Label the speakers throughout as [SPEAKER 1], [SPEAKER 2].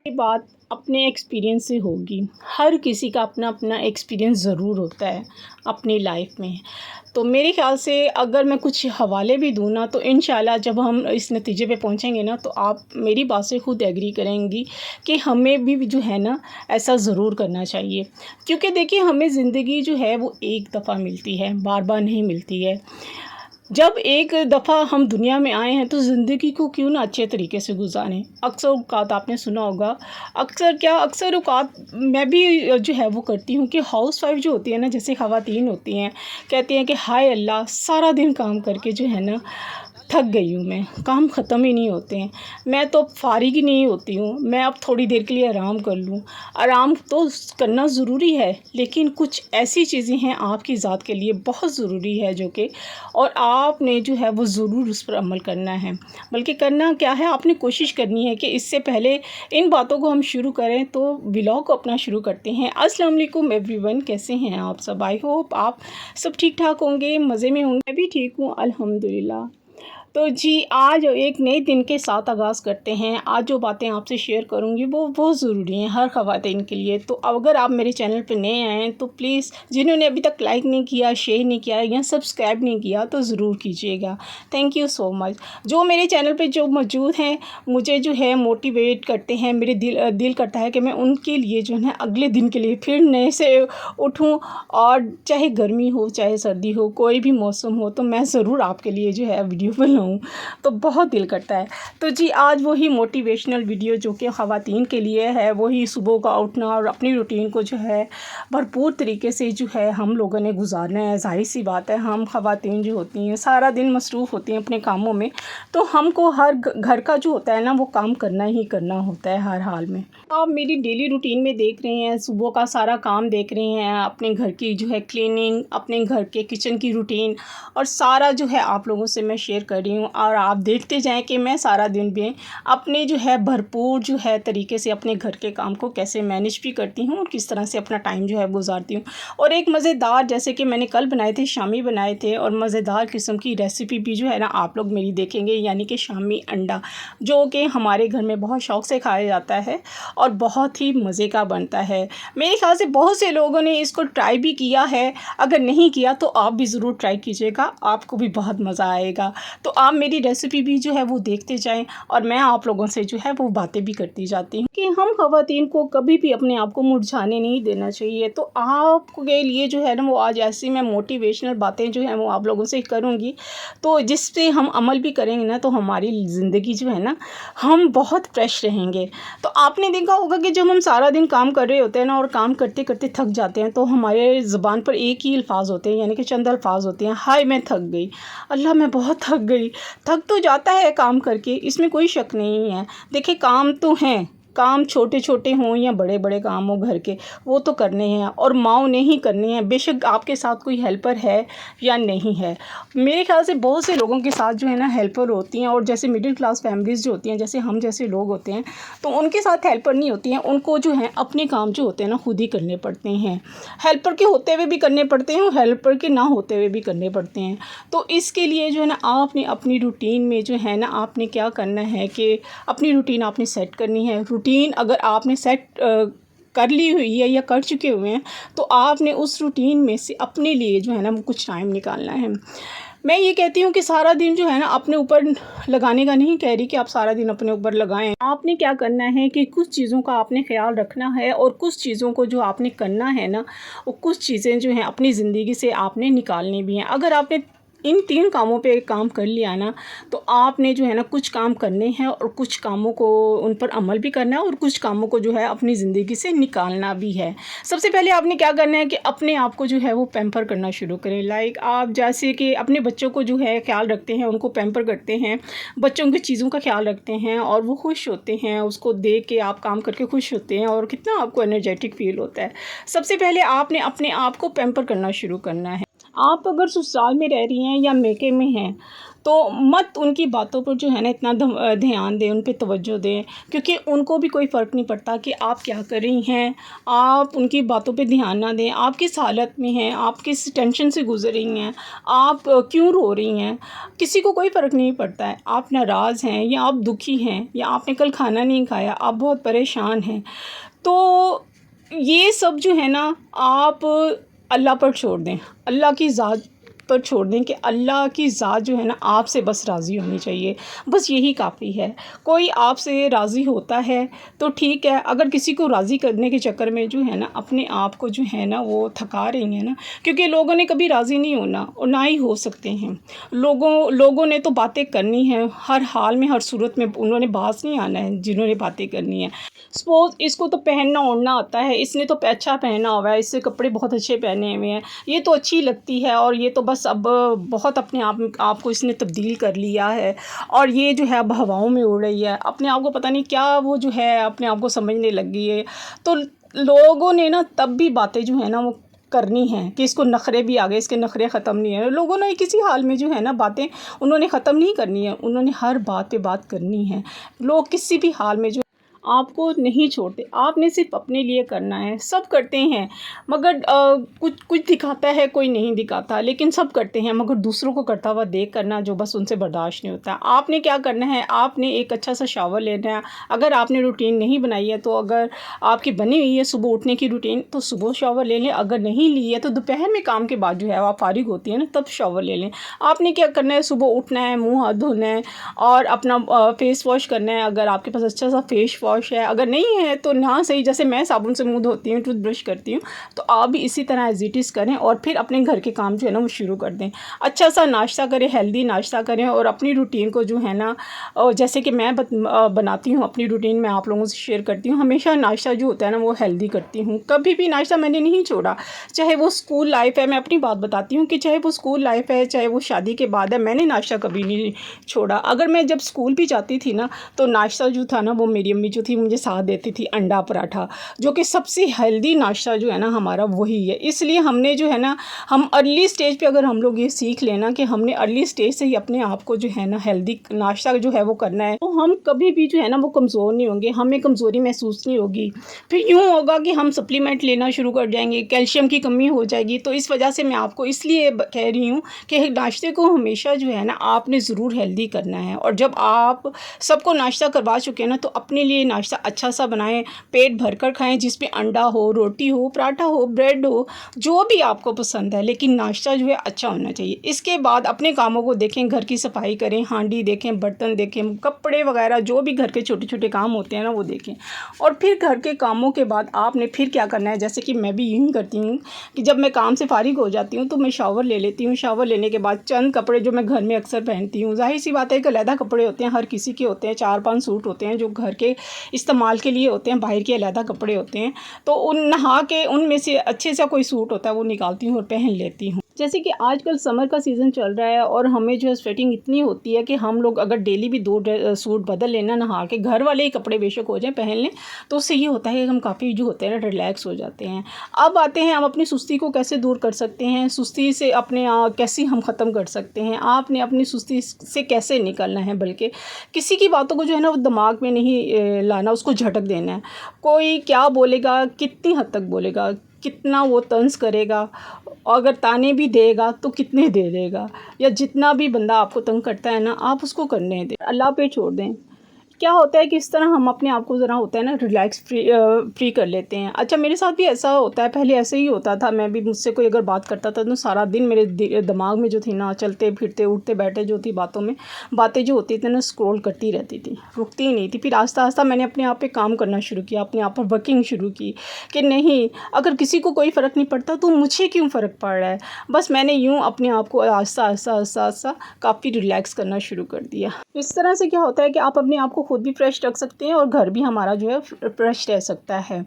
[SPEAKER 1] ये बात अपने एक्सपीरियंस से होगी। हर किसी का अपना अपना एक्सपीरियंस ज़रूर होता है अपनी लाइफ में। तो मेरे ख़्याल से अगर मैं कुछ हवाले भी दूँ ना, तो इंशाल्लाह जब हम इस नतीजे पे पहुँचेंगे ना, तो आप मेरी बात से खुद एग्री करेंगी कि हमें भी जो है ना, ऐसा ज़रूर करना चाहिए। क्योंकि देखिए, हमें ज़िंदगी जो है वो एक दफ़ा मिलती है, बार बार नहीं मिलती है। जब एक दफ़ा हम दुनिया में आए हैं, तो ज़िंदगी को क्यों ना अच्छे तरीके से गुज़ारें। अक्सर औक़ात आपने सुना होगा, अक्सर औक़ात मैं भी जो है वो करती हूँ कि हाउसवाइफ़ जो होती है ना, जैसे ख़वातीन होती हैं, कहती हैं कि हाय अल्लाह! सारा दिन काम करके जो है ना, थक गई हूँ मैं, काम ख़त्म ही नहीं होते हैं। मैं तो अब फ़ारिग ही नहीं होती हूँ, मैं अब थोड़ी देर के लिए आराम कर लूँ। आराम तो करना ज़रूरी है, लेकिन कुछ ऐसी चीज़ें हैं आपकी ज़ात के लिए बहुत ज़रूरी है जो कि, और आपने जो है वो ज़रूर उस पर अमल करना है। बल्कि करना क्या है, आपने कोशिश करनी है कि इससे पहले इन बातों को हम शुरू करें, तो व्लॉग को अपना शुरू करते हैं। अस्सलाम वालेकुम एवरीवन, कैसे हैं आप सब? आई होप आप सब ठीक-ठाक होंगे, मज़े में होंगे। मैं भी ठीक हूँ अल्हम्दुलिल्लाह। तो जी, आज एक नए दिन के साथ आगाज़ करते हैं। आज जो बातें आपसे शेयर करूँगी वो बहुत ज़रूरी हैं हर ख़वातीन के लिए। तो अगर आप मेरे चैनल पे नए आए हैं, तो प्लीज़ जिन्होंने अभी तक लाइक नहीं किया, शेयर नहीं किया या सब्सक्राइब नहीं किया, तो ज़रूर कीजिएगा। Thank you so much. जो मेरे चैनल पे जो मौजूद हैं, मुझे जो है मोटिवेट करते हैं, मेरे दिल करता है कि मैं उनके लिए जो है ना, अगले दिन के लिए फिर नए से उठूँ, और चाहे गर्मी हो, चाहे सर्दी हो, कोई भी मौसम हो, तो मैं ज़रूर आपके लिए जो है वीडियो बनाऊँ। तो बहुत दिल करता है। तो जी, आज वही मोटिवेशनल वीडियो जो कि ख़वातीन के लिए है, वही सुबह का उठना और अपनी रूटीन को जो है भरपूर तरीके से जो है हम लोगों ने गुजारना है। ज़ाहिर-सी बात है, हम ख़वातीन जो होती हैं सारा दिन मसरूफ़ होती हैं अपने कामों में, तो हमको हर घर का जो होता है ना, वो काम करना ही करना होता है हर हाल में। आप मेरी डेली रूटीन में देख रहे हैं, सुबह का सारा काम देख रहे हैं, अपने घर की जो है क्लीनिंग, अपने घर के किचन की रूटीन, और सारा जो है आप लोगों से मैं शेयर कर रही हूँ। और आप देखते जाएँ कि मैं सारा दिन भी अपने जो है भरपूर जो है तरीके से अपने घर के काम को कैसे मैनेज भी करती हूँ, और किस तरह से अपना टाइम जो है गुज़ारती हूँ। और एक मज़ेदार, जैसे कि मैंने कल बनाए थे, शामी बनाए थे, और मज़ेदार किस्म की रेसिपी भी जो है ना आप लोग मेरी देखेंगे, यानी कि शामी अंडा, जो कि हमारे घर में बहुत शौक़ से खाया जाता है और बहुत ही मज़े का बनता है। मेरे ख़्याल से बहुत से लोगों ने इसको ट्राई भी किया है, अगर नहीं किया तो आप भी ज़रूर ट्राई कीजिएगा, आपको भी बहुत मज़ा आएगा। तो आप मेरी रेसिपी भी जो है वो देखते जाएँ, और मैं आप लोगों से जो है वो बातें भी करती जाती हूँ कि हम ख़वातीन को कभी भी अपने आप को मुरझाने नहीं देना चाहिए। तो आपके लिए जो है ना, वो आज ऐसी मैं मोटिवेशनल बातें जो हैं वो आप लोगों से करूँगी, तो जिस पे हम अमल भी करेंगे ना, तो हमारी ज़िंदगी जो है ना, हम बहुत फ्रेश रहेंगे। तो आपने देखा होगा कि जब हम सारा दिन काम कर रहे होते हैं ना, और काम करते-करते थक जाते हैं, तो हमारे ज़ुबान पर एक ही अल्फ़ाज़ होते हैं, यानी कि चंद अल्फ़ाज़ होते हैं, हाय मैं थक गई, अल्लाह मैं बहुत थक गई। थक तो जाता है काम करके, इसमें कोई शक नहीं है। देखिए, काम तो हैं, काम छोटे-छोटे हों या बड़े-बड़े काम हों घर के, वो तो करने हैं, और माँओं ने ही करने हैं, बेशक आपके साथ कोई हेल्पर है या नहीं है। मेरे ख़्याल से बहुत से लोगों के साथ जो है ना हेल्पर होती हैं, और जैसे मिडिल क्लास फैमिलीज़ जो होती हैं, जैसे हम जैसे लोग होते हैं, तो उनके साथ हेल्पर नहीं होती हैं, उनको जो है अपने काम जो होते हैं ना खुद ही करने पड़ते हैं। हेल्पर के होते हुए भी करने पड़ते हैं, और हेल्पर के ना होते हुए भी करने पड़ते हैं। तो इसके लिए जो है ना, आपने अपनी रूटीन में जो है ना, आपने क्या करना है कि अपनी रूटीन आपने सेट करनी है। रूटीन अगर आपने सेट कर ली हुई है या कर चुके हुए हैं, तो आपने उस रूटीन में से अपने लिए जो है ना, वो कुछ टाइम निकालना है। मैं ये कहती हूँ कि सारा दिन जो है ना, अपने ऊपर लगाने का नहीं कह रही कि आप सारा दिन अपने ऊपर लगाएँ। आपने क्या करना है कि कुछ चीज़ों का आपने ख़्याल रखना है, और कुछ चीज़ों को जो आपने करना है ना, वो कुछ चीज़ें जो हैं अपनी ज़िंदगी से आपने निकालनी भी हैं। अगर आपने इन 3 कामों पे काम कर लिया ना, तो आपने जो है ना कुछ काम करने हैं, और कुछ कामों को उन पर अमल भी करना है, और कुछ कामों को जो है अपनी ज़िंदगी से निकालना भी है। सबसे पहले आपने क्या करना है कि अपने आप को जो है वो पैम्पर करना शुरू करें। लाइक आप जैसे कि अपने बच्चों को जो है ख़्याल रखते हैं, उनको पैम्पर करते हैं, बच्चों की चीज़ों का ख़्याल रखते हैं, और वो खुश होते हैं, उसको देख के आप काम करके खुश होते हैं, और कितना आपको एनर्जेटिक फ़ील होता है। सबसे पहले आपने अपने आप को पैम्पर करना शुरू करना है। आप अगर ससुराल में रह रही हैं या मायके में हैं, तो मत उनकी बातों पर जो है ना इतना ध्यान दें, उन पे तवज्जो दें, क्योंकि उनको भी कोई फ़र्क नहीं पड़ता कि आप क्या कर रही हैं। आप उनकी बातों पे ध्यान ना दें, आप किस हालत में हैं, आप किस टेंशन से गुज़र रही हैं, आप क्यों रो रही हैं, किसी को कोई फ़र्क नहीं पड़ता है। आप नाराज़ हैं या आप दुखी हैं या आपने कल खाना नहीं खाया, आप बहुत परेशान हैं, तो ये सब जो है ना आप अल्लाह पर छोड़ दें, अल्लाह की ज़ात पर छोड़ दें कि अल्लाह की ज़ात जो है ना आपसे बस राज़ी होनी चाहिए, बस यही काफ़ी है। कोई आपसे राज़ी होता है तो ठीक है, अगर किसी को राज़ी करने के चक्कर में जो है ना अपने आप को जो है ना वो थका रही हैं ना, क्योंकि लोगों ने कभी राज़ी नहीं होना और ना ही हो सकते हैं। लोगों ने तो बातें करनी है, हर हाल में हर सूरत में उन्होंने बाज़ नहीं आना है जिन्होंने बातें करनी है। सपोज़ इसको तो पहनना ओढ़ना आता है, इसने तो अच्छा पहना हुआ है, इससे कपड़े बहुत अच्छे पहने हुए हैं, ये तो अच्छी लगती है और ये तो बस अब बहुत अपने आप को इसने तब्दील कर लिया है और ये जो है अब हवाओं में उड़ रही है, अपने आप को पता नहीं क्या वो जो है अपने आप को समझने लग गई है। तो लोगों ने ना तब भी बातें जो है ना वो करनी है कि इसको नखरे भी आ गए, इसके नखरे ख़त्म नहीं है। लोगों ने किसी हाल में जो है ना बातें उन्होंने ख़त्म नहीं करनी है, उन्होंने हर बात पे बात करनी है। लोग किसी भी हाल में जो आपको नहीं छोड़ते, आपने सिर्फ अपने लिए करना है। सब करते हैं मगर कुछ कुछ दिखाता है, कोई नहीं दिखाता, लेकिन सब करते हैं मगर दूसरों को करता हुआ देख करना जो बस उनसे बर्दाश्त नहीं होता। आपने क्या करना है, आपने एक अच्छा सा शावर लेना है। अगर आपने रूटीन नहीं बनाई है तो अगर आपकी बनी हुई है सुबह उठने की रूटीन तो सुबह शावर ले लें, अगर नहीं ली है तो दोपहर में काम के बाद जो है आप फारिग होती है ना तब शावर ले लें। आपने क्या करना है, सुबह उठना है, मुँह हाथ धोना है और अपना फेस वॉश करना है। अगर आपके पास अच्छा सा फेस वॉश है, अगर नहीं है तो ना सही, जैसे मैं साबुन से मुंह धोती हूँ, टूथब्रश करती हूँ, तो आप भी इसी तरह एज़ इट इज़ करें और फिर अपने घर के काम जो है ना वो शुरू कर दें। अच्छा सा नाश्ता करें, हेल्दी नाश्ता करें और अपनी रूटीन को जो है ना जैसे कि मैं बनाती हूँ अपनी रूटीन, मैं आप लोगों से शेयर करती हूँ। हमेशा नाश्ता जो होता है ना वो हेल्दी करती हूँ, कभी भी नाश्ता मैंने नहीं छोड़ा, चाहे वो स्कूल लाइफ़ है। मैं अपनी बात बताती हूँ कि चाहे वो स्कूल लाइफ़ है, चाहे वो शादी के बाद है, मैंने नाश्ता कभी नहीं छोड़ा। अगर मैं जब स्कूल भी जाती थी ना तो नाश्ता जो था ना वो मेरी अम्मी जो थी मुझे साथ देती थी, अंडा पराठा, जो कि सबसे हेल्दी नाश्ता जो है ना हमारा वही है। इसलिए हमने जो है ना, हम अर्ली स्टेज पे अगर हम लोग ये सीख लेना कि हमने अर्ली स्टेज से ही अपने आप को जो है ना हेल्दी नाश्ता जो है वो करना है, तो हम कभी भी जो है ना वो कमज़ोर नहीं होंगे, हमें कमज़ोरी महसूस नहीं होगी। फिर यूँ होगा कि हम सप्लीमेंट लेना शुरू कर जाएंगे, कैल्शियम की कमी हो जाएगी। तो इस वजह से मैं आपको इसलिए कह रही हूँ कि नाश्ते को हमेशा जो है ना आपने ज़रूर हेल्दी करना है। और जब आप सबको नाश्ता करवा चुके हैं ना तो अपने लिए नाश्ता अच्छा सा बनाएं, पेट भरकर खाएं, जिसमें अंडा हो, रोटी हो, पराठा हो, ब्रेड हो, जो भी आपको पसंद है, लेकिन नाश्ता जो है अच्छा होना चाहिए। इसके बाद अपने कामों को देखें, घर की सफाई करें, हांडी देखें, बर्तन देखें, कपड़े वगैरह जो भी घर के छोटे छोटे काम होते हैं ना वो देखें। और फिर घर के कामों के बाद आपने फिर क्या करना है, जैसे कि मैं भी यूँ करती हूँ कि जब मैं काम से फारिग हो जाती हूँ तो मैं शावर ले लेती हूँ। शावर लेने के बाद चंद कपड़े जो मैं घर में अक्सर पहनती हूँ, जाहिर सी बात है कि अलहदा कपड़े होते हैं, हर किसी के होते हैं, 4-5 सूट होते हैं जो घर के इस्तेमाल के लिए होते हैं, बाहर के अलहदा कपड़े होते हैं। तो उन नहा के उनमें से अच्छे सा कोई सूट होता है वो निकालती हूँ और पहन लेती हूँ। जैसे कि आजकल समर का सीज़न चल रहा है और हमें जो है स्वेटिंग इतनी होती है कि हम लोग अगर डेली भी 2 सूट बदल लेना, नहा के घर वाले ही कपड़े बेशक हो जाए पहन लें, तो उससे ये होता है कि हम काफ़ी जो होते हैं ना रिलैक्स हो जाते हैं। अब आते हैं हम अपनी सुस्ती को कैसे दूर कर सकते हैं, सुस्ती से अपने कैसे हम ख़त्म कर सकते हैं। आपने अपनी सुस्ती से कैसे निकलना है, बल्कि किसी की बातों को जो है ना वो दिमाग में नहीं लाना, उसको झटक देना है। कोई क्या बोलेगा, कितनी हद तक बोलेगा, कितना वो तंज़ करेगा, और अगर ताने भी देगा तो कितने दे देगा, या जितना भी बंदा आपको तंग करता है ना आप उसको करने दें, अल्लाह पे छोड़ दें। क्या होता है कि इस तरह हम अपने आप को ज़रा होता है ना रिलैक्स फ्री कर लेते हैं। अच्छा मेरे साथ भी ऐसा होता है, पहले ऐसे ही होता था, मैं भी, मुझसे कोई अगर बात करता था तो सारा दिन मेरे दिमाग में जो थी ना चलते फिरते उठते बैठे जो थी बातें जो होती थी ना स्क्रॉल करती रहती थी, रुकती ही नहीं थी। फिर आहिस्ता आहिस्ता मैंने अपने आप पे काम करना शुरू किया, अपने आप पर वर्किंग शुरू की कि नहीं, अगर किसी को कोई फ़र्क नहीं पड़ता तो मुझे क्यों फ़र्क पड़ रहा है। बस मैंने यूँ अपने आप को आहिस्ता आहिस्ता आहिस्ता आहिस्ता काफ़ी रिलैक्स करना शुरू कर दिया। इस तरह से क्या होता है कि आप अपने आप को खुद भी फ्रेश रख सकते हैं और घर भी हमारा जो है फ्रेश रह सकता है।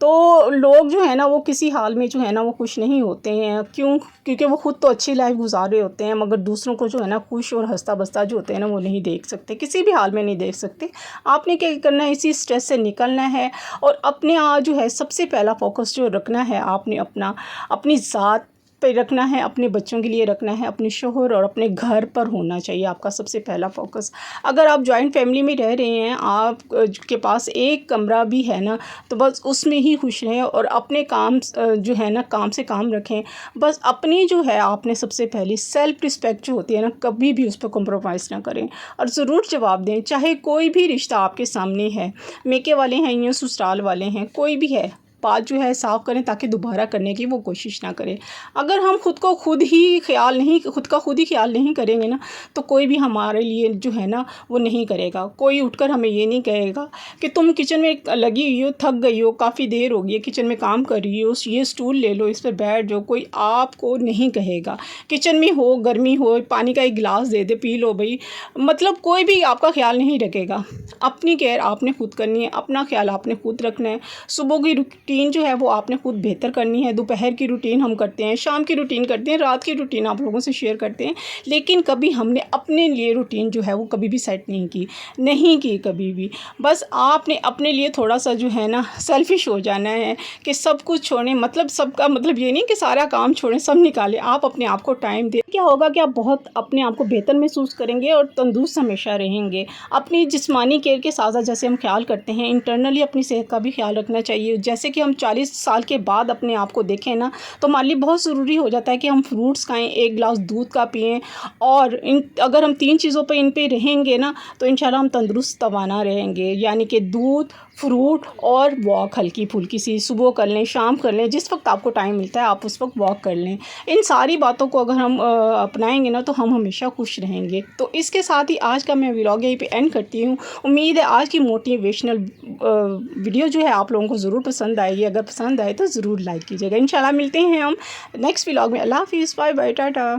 [SPEAKER 1] तो लोग जो है ना वो किसी हाल में जो है ना वो खुश नहीं होते हैं, क्यों? क्योंकि वो खुद तो अच्छी लाइफ गुजार रहे होते हैं मगर दूसरों को जो है ना खुश और हंसता बसता जो होते हैं ना वो नहीं देख सकते, किसी भी हाल में नहीं देख सकते। आपने क्या करना है, इसी स्ट्रेस से निकलना है और अपने जो है सबसे पहला फोकस जो रखना है आपने अपनी ज़ात पे रखना है, अपने बच्चों के लिए रखना है, अपने शोहर और अपने घर पर होना चाहिए आपका सबसे पहला फ़ोकस। अगर आप जॉइंट फैमिली में रह रहे हैं, आप के पास एक कमरा भी है ना, तो बस उसमें ही खुश रहें और अपने काम जो है ना, काम से काम रखें। बस अपनी जो है आपने सबसे पहले सेल्फ़ रिस्पेक्ट जो होती है ना, कभी भी उस पर कॉम्प्रोमाइज़ ना करें और ज़रूर जवाब दें। चाहे कोई भी रिश्ता आपके सामने है, मेके वाले हैं या ससुराल वाले हैं, कोई भी है, बात जो है साफ़ करें ताकि दोबारा करने की वो कोशिश ना करें। अगर हम खुद का खुद ही ख्याल नहीं करेंगे ना, तो कोई भी हमारे लिए जो है ना वो नहीं करेगा। कोई उठकर हमें ये नहीं कहेगा कि तुम किचन में लगी हुई हो, थक गई हो, काफ़ी देर हो गई है किचन में काम कर रही हो, ये स्टूल ले लो, इस पर बैठ जाओ, कोई आपको नहीं कहेगा। किचन में हो, गर्मी हो, पानी का एक गिलास दे दे, पी लो भई, मतलब कोई भी आपका ख्याल नहीं रखेगा। अपनी केयर आपने खुद करनी है, अपना ख्याल आपने खुद रखना है। सुबह की रूटीन जो है वो आपने खुद बेहतर करनी है। दोपहर की रूटीन हम करते हैं, शाम की रूटीन करते हैं, रात की रूटीन आप लोगों से शेयर करते हैं, लेकिन कभी हमने अपने लिए रूटीन जो है वो कभी भी सेट नहीं की कभी भी। बस आपने अपने लिए थोड़ा-सा जो है ना सेल्फ़िश हो जाना है कि सब कुछ छोड़ें, मतलब सबका मतलब ये नहीं कि सारा काम छोड़ें, सब निकालें। आप अपने आप को टाइम दें। क्या होगा कि आप बहुत अपने आप को बेहतर महसूस करेंगे और तंदुरुस्त हमेशा रहेंगे। अपनी जिस्मानी केयर के साथ-साथ जैसे हम ख्याल करते हैं, इंटरनली अपनी सेहत का भी ख्याल रखना चाहिए। जैसे कि हम 40 साल के बाद अपने आप को देखें ना, तो हमारे लिए बहुत ज़रूरी हो जाता है कि हम फ्रूट्स खाएँ, 1 ग्लास दूध का पिएँ और अगर हम 3 चीज़ों पे इन पे रहेंगे ना, तो इंशाल्लाह हम तंदुरुस्त तवाना रहेंगे। यानी कि दूध, फ्रूट और वॉक हल्की-फुल्की सी सुबह कर लें, शाम कर लें, जिस वक़्त आपको टाइम मिलता है आप उस वक़्त वॉक कर लें। इन सारी बातों को अगर हम अपनाएँगे ना, तो हम हमेशा खुश रहेंगे। तो इसके साथ ही आज का मैं व्लॉग यहीं पे एंड करती हूँ। उम्मीद है आज की मोटिवेशनल वीडियो जो है आप लोगों को ज़रूर पसंद आएगी। अगर पसंद आए तो ज़रूर लाइक कीजिएगा। इंशाल्लाह मिलते हैं हम नेक्स्ट व्लॉग में। अल्लाह हाफ़िज़, बाय बाय, टाटा।